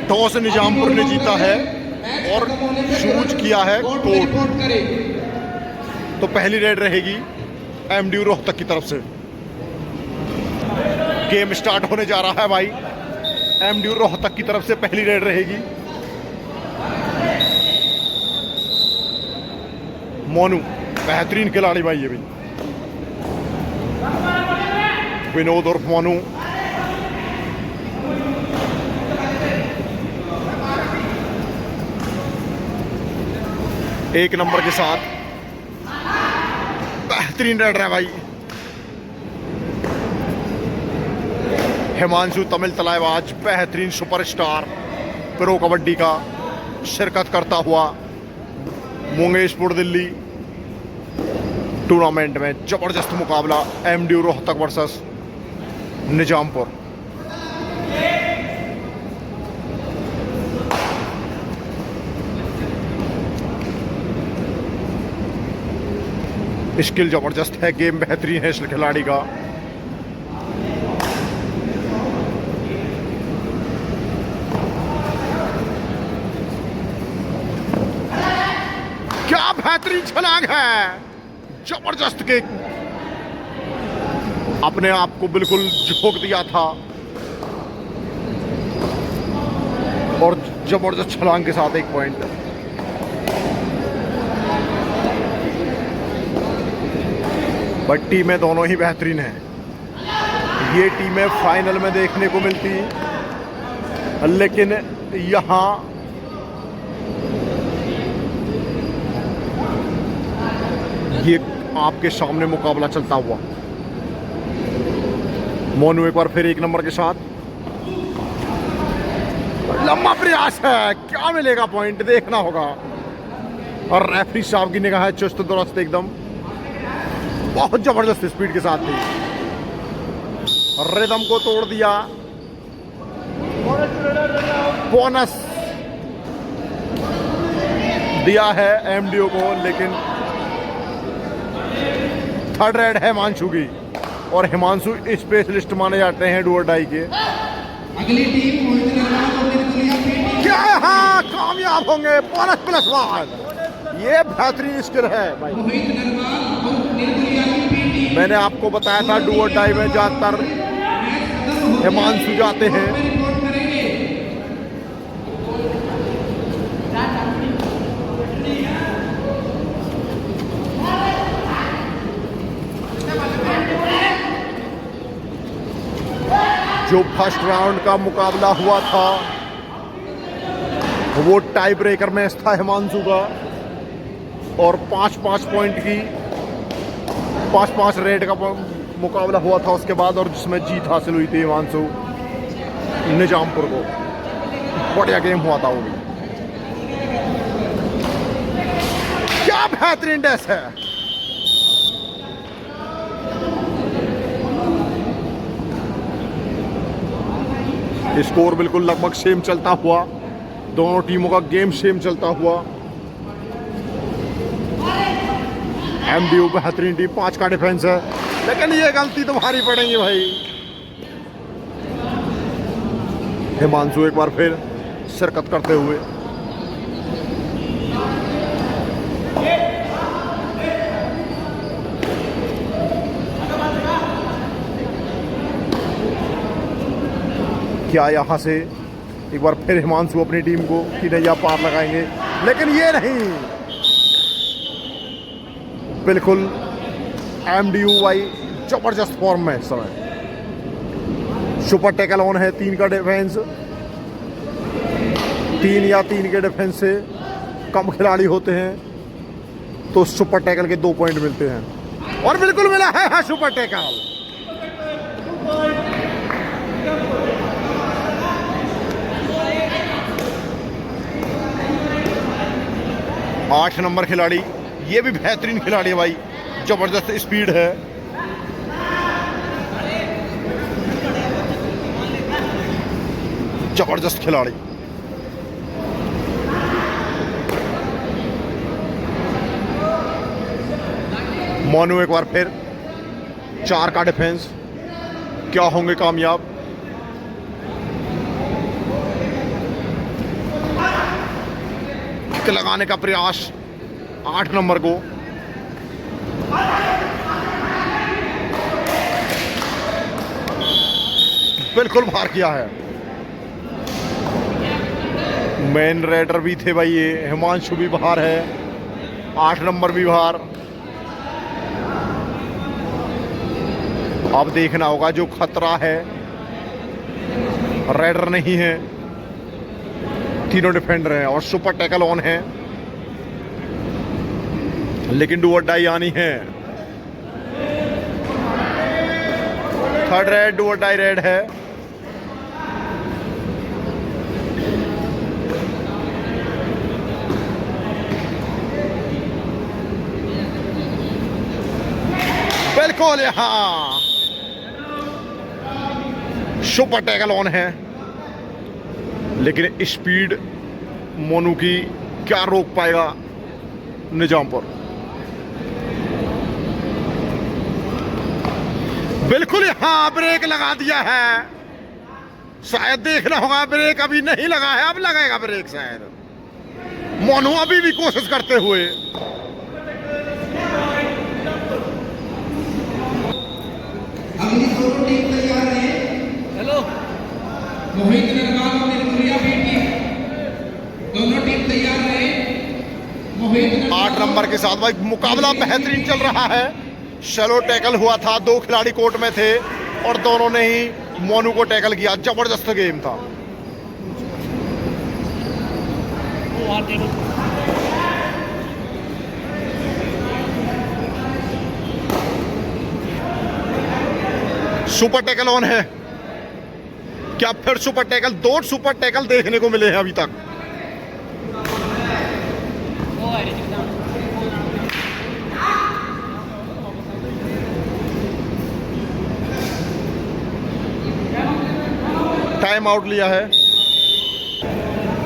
Toss Nizampur ने जीता है और शूज किया है कोर्ट। तो पहली रेड रहेगी एमडीयू रोहतक की तरफ से। गेम स्टार्ट होने जा रहा है भाई। एमडीयू रोहतक की तरफ से पहली रेड रहेगी। मोनू बेहतरीन खिलाड़ी भाई ये भी। विनोद और मोनू एक नंबर के साथ बेहतरीन रेड है भाई। हिमांशु तमिल तलाईबाज बेहतरीन सुपरस्टार प्रो कबड्डी का शिरकत करता हुआ मुंगेशपुर दिल्ली टूर्नामेंट में जबरदस्त मुकाबला MDU Rohtak versus Nizampur. Skill जबरदस्त है, गेम बेहतरीन है इस खिलाड़ी का। क्या बेहतरीन छलांग है, जबरदस्त किक। अपने आप को बिल्कुल झोंक दिया था और जबरदस्त छलांग के साथ एक पॉइंट। बट टीमें दोनों ही बेहतरीन हैं। ये टीमें फाइनल में देखने को मिलती, लेकिन यहां ये आपके सामने मुकाबला चलता हुआ। मोनू एक बार फिर एक नंबर के साथ, लंबा प्रयास है, क्या मिलेगा पॉइंट देखना होगा। और रेफरी साहब की निगाह है चुस्त दुरुस्त एकदम, बहुत जबरदस्त स्पीड के साथ थी, रिदम को तोड़ दिया। बोनस दिया है एमडीयू को, लेकिन थर्ड रेड है हिमांशु की और हिमांशु स्पेशलिस्ट माने जाते हैं डू और डाई के। अगली टीम क्या हाँ कामयाब होंगे, बोनस प्लस 1। ये बेहतरीन स्किल है भाई। मैंने आपको बताया था डू और डाई में ज्यादातर हिमांशु जाते हैं। जो फर्स्ट राउंड का मुकाबला हुआ था वो टाई ब्रेकर मैच था हिमांशु का, और 5-5 पॉइंट की 5-5 रेड का मुकाबला हुआ था उसके बाद, और जिसमें जीत हासिल हुई थी हिमांशु निजामपुर को। बढ़िया गेम हुआ था वो भी। क्या बेहतरीन डैश है। स्कोर बिल्कुल लगभग सेम चलता हुआ, दोनों टीमों का गेम सेम चलता हुआ। एमडीयू बेहतरीन टीम, 5 का डिफेंस है, लेकिन ये गलती तो भारी पड़ेगी भाई। हिमांशु एक बार फिर शिरकत करते हुए। क्या यहां से एक बार फिर हिमांशु अपनी टीम को की नैया पार लगाएंगे, लेकिन ये नहीं। बिल्कुल एमडीयू भाई जबरदस्त फॉर्म में इस समय। सुपर टैकल ऑन है, 3 का डिफेंस, 3 या 3 के डिफेंस से कम खिलाड़ी होते हैं तो सुपर टैकल के 2 पॉइंट मिलते हैं, और बिल्कुल मिला है सुपर टैकल। 8 नंबर खिलाड़ी, ये भी बेहतरीन खिलाड़ी है भाई, जबरदस्त स्पीड है। जबरदस्त खिलाड़ी। मोनू एक बार फिर 4 का डिफेंस, क्या होंगे कामयाब। किक लगाने का प्रयास 8 नंबर को। बिल्कुल बाहर किया है। मेन रेडर भी थे भाई ये, हिमांशु भी बाहर है, 8 नंबर भी बाहर। अब देखना होगा, जो खतरा है रेडर नहीं है, तीनों डिफेंडर हैं और सुपर टैकल ऑन है, लेकिन डू और डाई आनी है। थर्ड रेड, डू और डाई रेड है। बिल्कुल यहां सुपर टैकल ऑन है, लेकिन स्पीड मोनू की क्या रोक पाएगा निजामपुर। बिल्कुल यहां ब्रेक लगा दिया है, शायद देखना होगा, ब्रेक अभी नहीं लगा है, अब लगेगा ब्रेक शायद। मोनू अभी भी कोशिश करते हुए। अगली दोनों टीम तैयार है। हेलो मोहित नरवाल और निर्मलिया भी टीम, दोनों टीम तैयार है। मोहित 8 नंबर के साथ भाई मुकाबला बेहतरीन चल रहा है। शैलो टैकल हुआ था, 2 खिलाड़ी कोर्ट में थे और दोनों ने ही मोनू को टैकल किया। जबरदस्त गेम था। सुपर टैकल ऑन है। क्या फिर सुपर टैकल? 2 सुपर टैकल देखने को मिले हैं अभी तक। टाइम आउट लिया है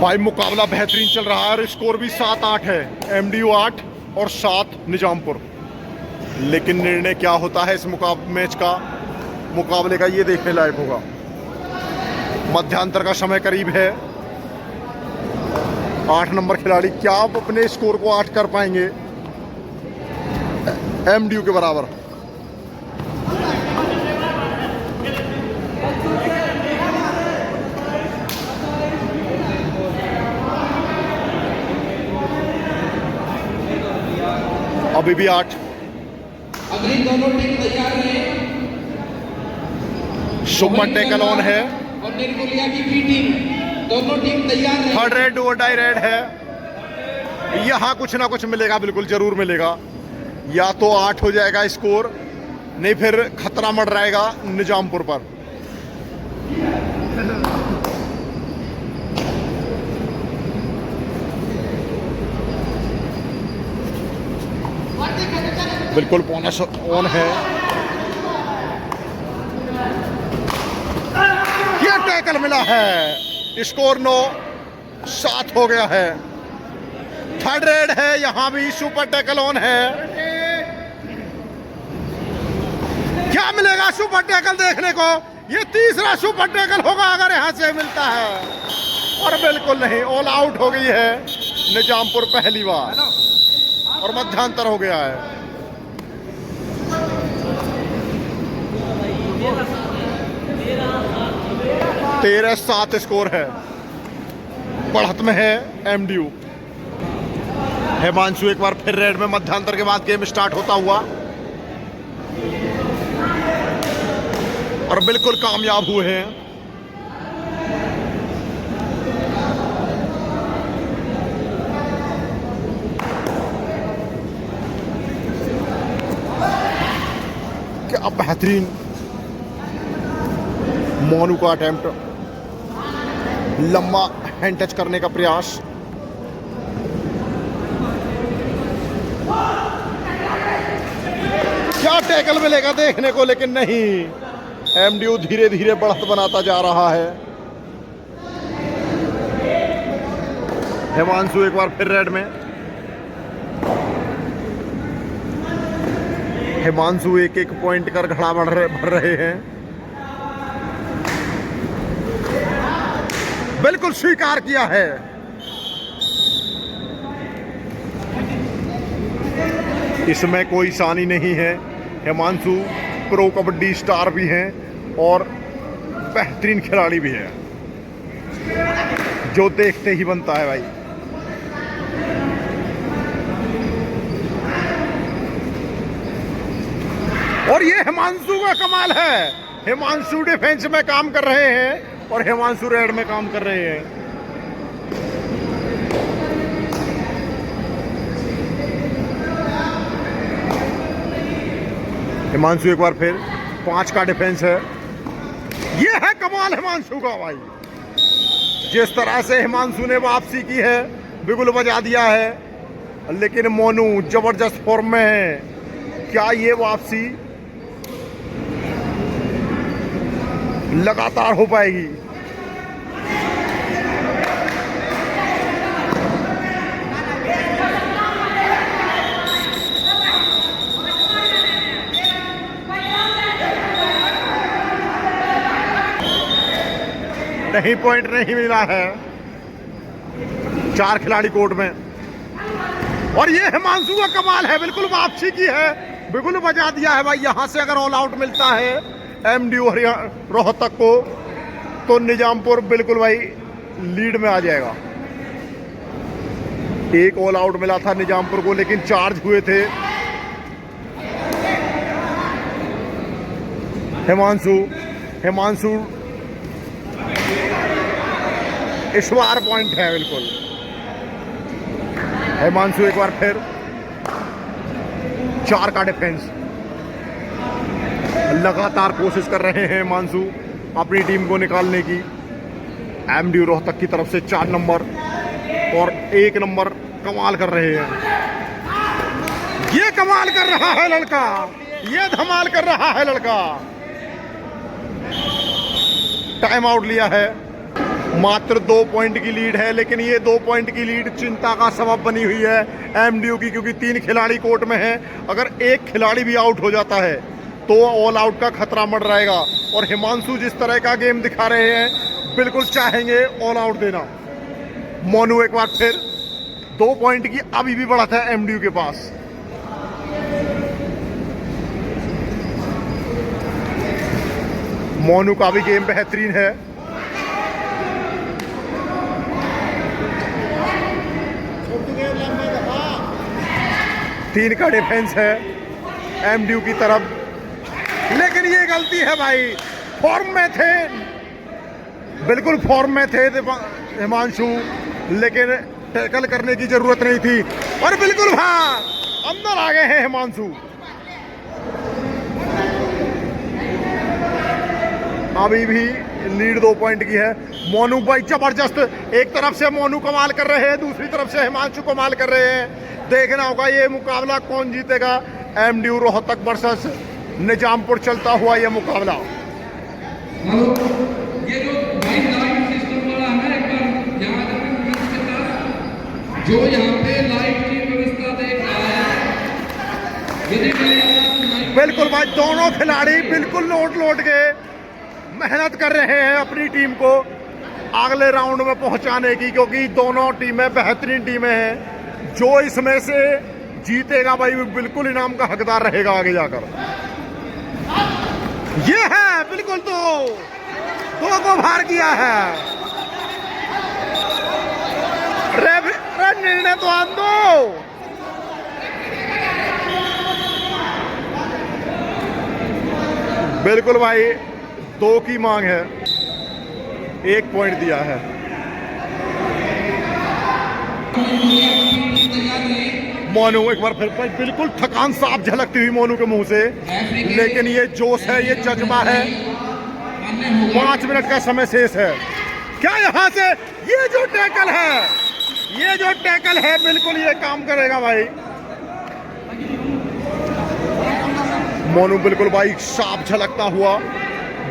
भाई। मुकाबला बेहतरीन चल रहा है और स्कोर भी 7-8 है। एमडीयू 8 और 7 निजामपुर। लेकिन निर्णय क्या होता है इस मैच का, मुकाबले का, ये देखने लायक होगा। मध्यांतर का समय करीब है। 8 नंबर खिलाड़ी क्या आप अपने स्कोर को 8 कर पाएंगे एमडीयू के बराबर? अभी भी 8। अगली दोनों टीम तैयार है। सुपर टैकल ऑन है और निर्मलिया की भी टीम, दोनों टीम तैयार है। थर्ड रेड, डू और डाई रेड है। यहां कुछ ना कुछ मिलेगा, बिल्कुल जरूर मिलेगा। या तो 8 हो जाएगा स्कोर, नहीं फिर खतरा मंडराएगा निजामपुर पर। बिल्कुल बोनस ऑन है। ये टैकल मिला है। स्कोर 9-7 हो गया है। थर्ड रेड है, यहां भी सुपर टैकल ऑन है। क्या मिलेगा सुपर टैकल देखने को? ये तीसरा सुपर टैकल होगा अगर यहां से मिलता है। और बिल्कुल नहीं, ऑल आउट हो गई है निजामपुर पहली बार और मध्यांतर हो गया है। 13-7 स्कोर है। बढ़त में है एमडीयू। हिमांशु एक बार फिर रेड में मध्यांतर के बाद गेम स्टार्ट होता हुआ और बिल्कुल कामयाब हुए हैं। क्या बेहतरीन मोनू का अटेम्प्ट, लंबा हैंड टच करने का प्रयास। क्या टैकल मिलेगा देखने को, लेकिन नहीं। एमडीयू धीरे धीरे बढ़त बनाता जा रहा है। हिमांशु एक बार फिर रेड में। हिमांशु एक पॉइंट कर घड़ा भर रहे हैं। बिल्कुल स्वीकार किया है। इसमें कोई सानी नहीं है। हिमांशु प्रो कबड्डी स्टार भी हैं और बेहतरीन खिलाड़ी भी है, जो देखते ही बनता है भाई। और ये हिमांशु का कमाल है। हिमांशु डिफेंस में काम कर रहे हैं और हिमांशु रेड में काम कर रहे हैं। हिमांशु एक बार फिर 5 का डिफेंस है। ये है कमाल हिमांशु का भाई। जिस तरह से हिमांशु ने वापसी की है, बिगुल बजा दिया है, लेकिन मोनू जबरदस्त फॉर्म में है। क्या ये वापसी लगातार हो पाएगी? नहीं, पॉइंट नहीं मिला है। 4 खिलाड़ी कोर्ट में। और ये हिमांशु का कमाल है, बिल्कुल वापसी की है, बिल्कुल बजा दिया है भाई। यहां से अगर ऑल आउट मिलता है एमडी रोहतक को, तो निजामपुर बिल्कुल भाई लीड में आ जाएगा। एक ऑल आउट मिला था निजामपुर को, लेकिन चार्ज हुए थे हिमांशु इस बार पॉइंट है बिल्कुल। हिमांशु एक बार फिर 4 का डिफेंस। लगातार कोशिश कर रहे हैं हिमांशु अपनी टीम को निकालने की। एमडी रोहतक की तरफ से 4 नंबर और 1 नंबर कमाल कर रहे हैं। ये कमाल कर रहा है लड़का, ये धमाल कर रहा है लड़का। टाइम आउट लिया है। मात्र 2 पॉइंट की लीड है, लेकिन ये 2 पॉइंट की लीड चिंता का सबब बनी हुई है एमडीयू की, क्योंकि 3 खिलाड़ी कोर्ट में हैं। अगर एक खिलाड़ी भी आउट हो जाता है तो ऑल आउट का खतरा बढ़ रहेगा। और हिमांशु जिस तरह का गेम दिखा रहे हैं, बिल्कुल चाहेंगे ऑल आउट देना। मोनू एक बार फिर 2 पॉइंट की अभी भी बढ़त है एमडीयू के पास। मोनू का भी गेम बेहतरीन है। तीन का डिफेंस है एमडीयू की तरफ, लेकिन ये गलती है भाई। फॉर्म में थे, बिल्कुल फॉर्म में थे हिमांशु, लेकिन टैकल करने की जरूरत नहीं थी। और बिल्कुल हाँ, अंदर आ गए हैं हिमांशु। अभी भी लीड 2 पॉइंट की है। मोनू भाई जबरदस्त, एक तरफ से मोनू कमाल कर रहे हैं, दूसरी तरफ से हिमांशु कमाल कर रहे हैं। देखना होगा ये मुकाबला कौन जीतेगा। एमडीयू रोहतक वर्सेस निजामपुर चलता हुआ ये मुकाबला। ये जो भाई लाइट सिस्टम वाला है, एक बार यहाँ जो यहाँ पे लाइट की व्यवस्था देख रहा है, बिल्कुल भाई दोनों खिलाड़ी बिल्कुल लौट के मेहनत कर रहे हैं अपनी टीम को अगले राउंड में पहुंचाने की, क्योंकि दोनों टीमें बेहतरीन टीमें हैं। जो इसमें से जीतेगा भाई बिल्कुल इनाम का हकदार रहेगा आगे जाकर। ये है बिल्कुल, दो को भार किया है। निर्णय तो आन दो। बिल्कुल भाई 2 की मांग है, 1 पॉइंट दिया है। मोनू एक बार फिर बिल्कुल थकान साफ झलकती हुई मोनू के मुंह से, लेकिन ये जोश है, ये जज्बा है। 5 मिनट का समय शेष है। क्या यहाँ से ये जो टैकल है बिल्कुल ये काम करेगा भाई। मोनू बिल्कुल भाई साफ झलकता हुआ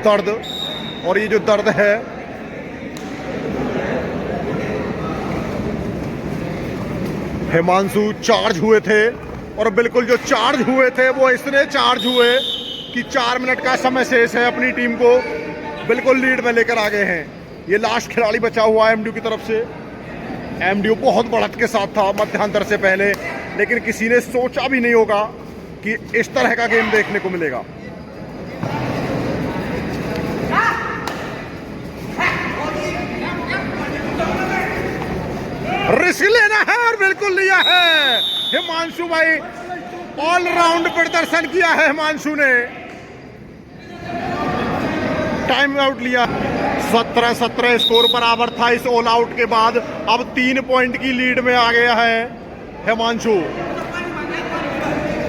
दर्द, और ये जो दर्द है हिमांशु चार्ज हुए थे, और बिल्कुल जो चार्ज हुए थे वो इसने चार्ज हुए कि 4 मिनट का समय शेष है। अपनी टीम को बिल्कुल लीड में लेकर आ गए हैं। ये लास्ट खिलाड़ी बचा हुआ है एमडीयू की तरफ से। एमडीयू बहुत बढ़त के साथ था मध्यांतर से पहले, लेकिन किसी ने सोचा भी नहीं होगा कि इस तरह का गेम देखने को मिलेगा। रिस्क लेना है और बिल्कुल लिया है हिमांशु भाई। ऑलराउंड प्रदर्शन किया है हिमांशु ने, टाइम आउट लिया। 17-17 स्कोर बराबर था इस ऑल आउट के बाद। अब 3 पॉइंट की लीड में आ गया है हिमांशु।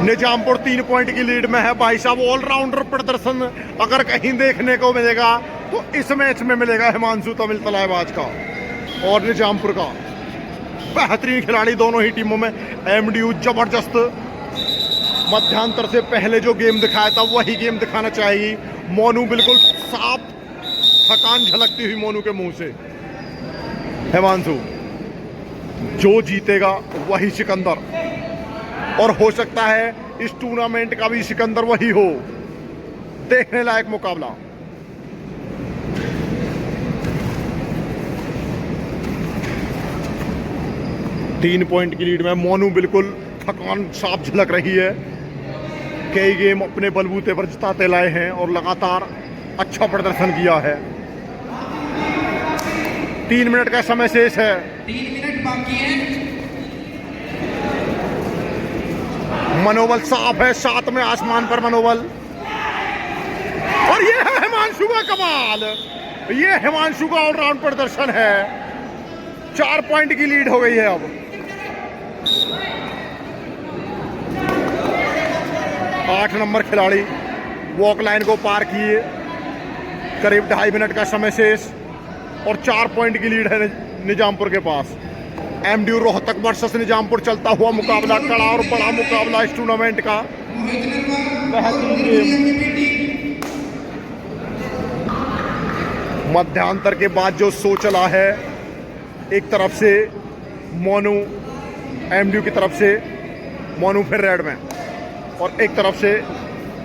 निजामपुर 3 पॉइंट की लीड में है। भाई साहब, ऑलराउंडर प्रदर्शन अगर कहीं देखने को मिलेगा तो इस मैच में मिलेगा हिमांशु तमिल तलायबाज का और निजामपुर का। बेहतरीन खिलाड़ी दोनों ही टीमों में। एमडीयू जबरदस्त मध्यांतर से पहले जो गेम दिखाया था वही गेम दिखाना चाहिए। मोनू बिल्कुल साफ, थकान झलकती हुई मोनू के मुंह से। हिमांशु, जो जीतेगा वही सिकंदर, और हो सकता है इस टूर्नामेंट का भी सिकंदर वही हो। देखने लायक मुकाबला। तीन पॉइंट की लीड में मोनू बिल्कुल थकान साफ झलक रही है। कई गेम अपने बलबूते पर जिताते लाए हैं और लगातार अच्छा प्रदर्शन किया है। 3 मिनट का समय शेष है। 3 मिनट बाकी है। मनोबल साफ है, 7 में आसमान पर मनोबल। और ये है हिमांशु का कमाल। ये हिमांशु का ऑलराउंड प्रदर्शन है। 4 पॉइंट की लीड हो गई है अब। 8 नंबर खिलाड़ी वॉक लाइन को पार किए। करीब 2.5 मिनट का समय शेष और 4 पॉइंट की लीड है निजामपुर के पास। एमडीयू रोहतक वर्सेस निजामपुर चलता हुआ मुकाबला, कड़ा और बड़ा मुकाबला इस टूर्नामेंट का। बेहतरीन गेम। मध्यांतर के बाद जो शो चला है, एक तरफ से मोनू एमडीयू की तरफ से, मोनू फिर रेड में, और एक तरफ से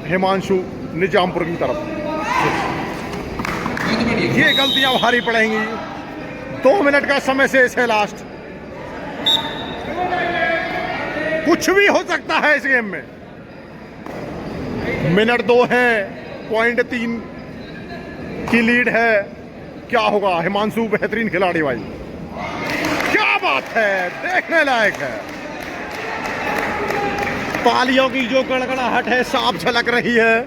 हिमांशु निजामपुर की तरफ। ये गलतियां भारी पड़ेंगी। 2 मिनट का समय शेष है लास्ट। कुछ भी हो सकता है इस गेम में। मिनट 2 है, पॉइंट 3 की लीड है। क्या होगा? हिमांशु बेहतरीन खिलाड़ी भाई, क्या बात है, देखने लायक है। तालियों की जो गड़गड़ाहट है साफ झलक रही है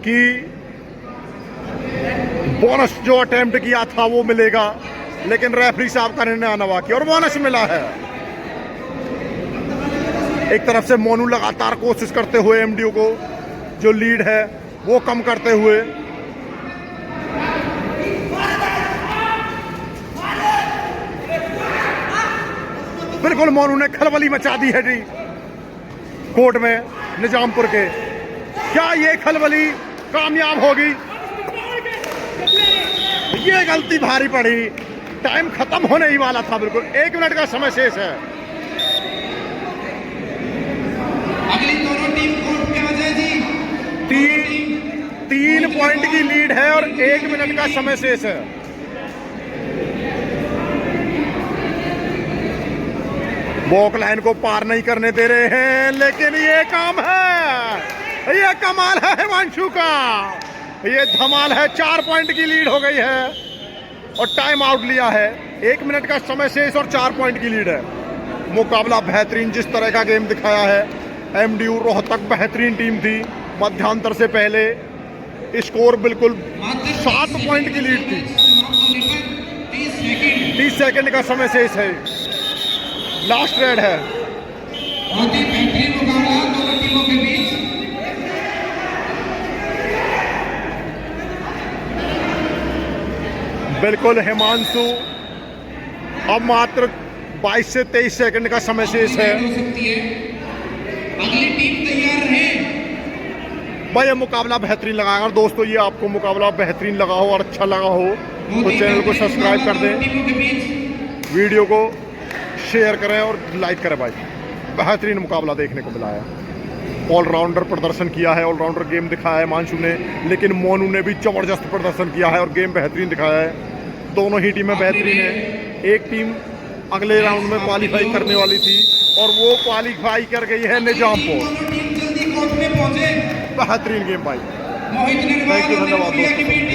कि बोनस जो अटेम्प्ट किया था वो मिलेगा, लेकिन रेफरी साहब का निर्णय आना की और बोनस मिला है। एक तरफ से मोनू लगातार कोशिश करते हुए एमडीयू को जो लीड है वो कम करते हुए। बिल्कुल मोनू ने खलबली मचा दी है जी कोर्ट में निजामपुर के। क्या ये खलबली कामयाब होगी? ये गलती भारी पड़ी। टाइम खत्म होने ही वाला था। बिल्कुल 1 मिनट का समय शेष है। अगली दोनों टीम कोर्ट पे आ जाए जी। 3 पॉइंट की लीड है और 1 मिनट का समय शेष है। वॉक लाइन को पार नहीं करने दे रहे हैं, लेकिन ये काम है, ये कमाल है हिमांशु का, ये धमाल है। 4 पॉइंट की लीड हो गई है और टाइम आउट लिया है। 1 मिनट का समय शेष और 4 पॉइंट की लीड है। मुकाबला बेहतरीन, जिस तरह का गेम दिखाया है। एमडीयू रोहतक बेहतरीन टीम थी मध्यांतर से पहले। स्कोर बिल्कुल 7 पॉइंट की लीड थी। 30 सेकंड का समय शेष है। लास्ट रेड है। बहुत ही बेहतरीन मुकाबला दोनों टीमों के बीच। बिल्कुल हिमांशु, अब मात्र 22 से 23 सेकंड का समय शेष है। हो सकती है। अगली टीम तैयार रहे। भाई ये मुकाबला बेहतरीन लगा। अगर दोस्तों ये आपको मुकाबला बेहतरीन लगा हो और अच्छा लगा हो तो चैनल को सब्सक्राइब कर दें, वीडियो को शेयर करें और लाइक करें। भाई बेहतरीन मुकाबला देखने को मिला है। ऑलराउंडर प्रदर्शन किया है, ऑलराउंडर गेम दिखाया है हिमांशु ने, लेकिन मोनू ने भी जबरदस्त प्रदर्शन किया है और गेम बेहतरीन दिखाया है। दोनों ही टीमें बेहतरीन है। एक टीम अगले राउंड में क्वालिफाई करने वाली थी और वो क्वालिफाई कर गई है निजामपुर। दोनों टीम जल्दी कोर्ट में पहुंचे। बेहतरीन गेम भाई। मोहित नरवाल और धन्यवाद। की टीम